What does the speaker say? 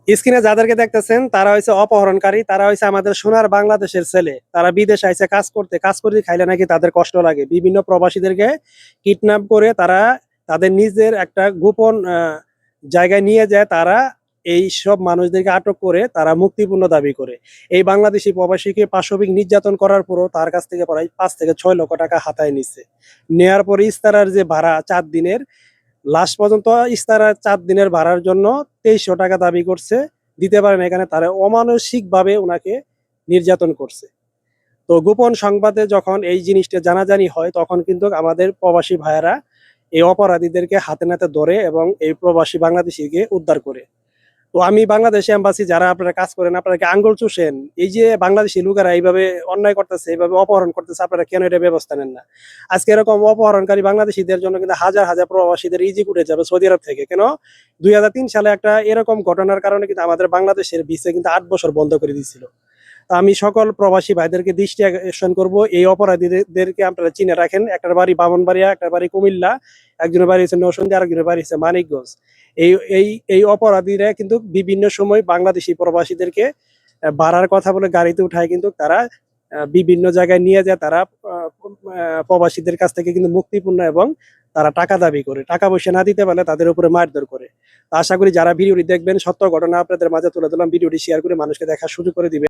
স্ক্রিনে যাদেরকে দেখতেছেন তারা হচ্ছে অপহরণকারী, তারা হচ্ছে আমাদের সোনার বাংলাদেশের ছেলে। তারা বিদেশে আইছে কাজ করতে খাইলে নাকি তাদের কষ্ট লাগে। বিভিন্ন প্রবাসীদেরকে কিডন্যাপ করে তারা তাদের নিজের একটা গোপন জায়গায় নিয়ে যায়। তারা এই সব মানুষদেরকে আটক করে তারা মুক্তিপূর্ণ দাবি করে। এই বাংলাদেশি প্রবাসীকে পাশবিক নির্যাতন করার পরও তার কাছ থেকে প্রায় 5 থেকে 6 লক্ষ টাকা হাতায় নিচ্ছে। নেয়ার পরে ইস্তারার যে ভাড়া 4 দিনের, লাস্ট পর্যন্ত ইস্তারা 4 দিনের ভাড়ার জন্য 2300 টাকা দাবি করছে, দিতে পারেন। এখানে তারা অমানসিক ভাবে ওনাকে নির্যাতন করছে। তো গোপন সংবাদে যখন এই জিনিসটা জানাজানি হয় তখন কিন্তু আমাদের প্রবাসী ভাইয়েরা এই অপরাধীদেরকে হাতে নাতে ধরে এবং এই প্রবাসী বাংলাদেশিকে উদ্ধার করে। তো আমি বাংলাদেশ এম্বাসি, যারা আপনারা কাজ করেন, আপনারা কি আঙ্গুল চুষেন? এই যে বাংলাদেশি লোকেরা এইভাবে অন্যায় করতেছে, এইভাবে অপহরণ করতেছে, আপনারা কেন এটা ব্যবস্থা নেন না? আজকে এরকম অপহরণকারী বাংলাদেশিদের জন্য কিন্তু হাজার হাজার প্রবাসীদের ইজিপ্ট উঠে যাবে সৌদি আরব থেকে। কেন 2003 সালে একটা এরকম ঘটনার কারণে কিন্তু আমাদের বাংলাদেশের ভিসা কিন্তু 8 বছর বন্ধ করে দিয়েছিল। তা আমি সকল প্রবাসী ভাইদেরকে দৃষ্টি আকর্ষণ করব, এই অপরাধীদেরকে আপনারা চিনে রাখেন। একটার বাড়ি বামনবাড়িয়া, একটার বাড়ি কুমিল্লা, একজনের বাড়ি হচ্ছে নরসিংদী, আরেকজনের বাড়ি হচ্ছে মানিকগঞ্জ। এই এই এই অপরাধীরা কিন্তু বিভিন্ন সময় বাংলাদেশি প্রবাসীদেরকে ভাড়ার কথা বলে গাড়িতে উঠায় কিন্তু তারা বিভিন্ন জায়গায় নিয়ে যায়। তারা প্রবাসীদের কাছ থেকে কিন্তু মুক্তিপূর্ণ এবং তারা টাকা দাবি করে। টাকা পয়সা না দিতে পারলে তাদের উপরে মারধর করে। তো আশা করি যারা ভিডিওটি দেখবেন, সত্য ঘটনা আপনাদের মাঝে তুলে দিলাম, ভিডিওটি শেয়ার করে মানুষকে দেখার সুযোগ করে দিবেন।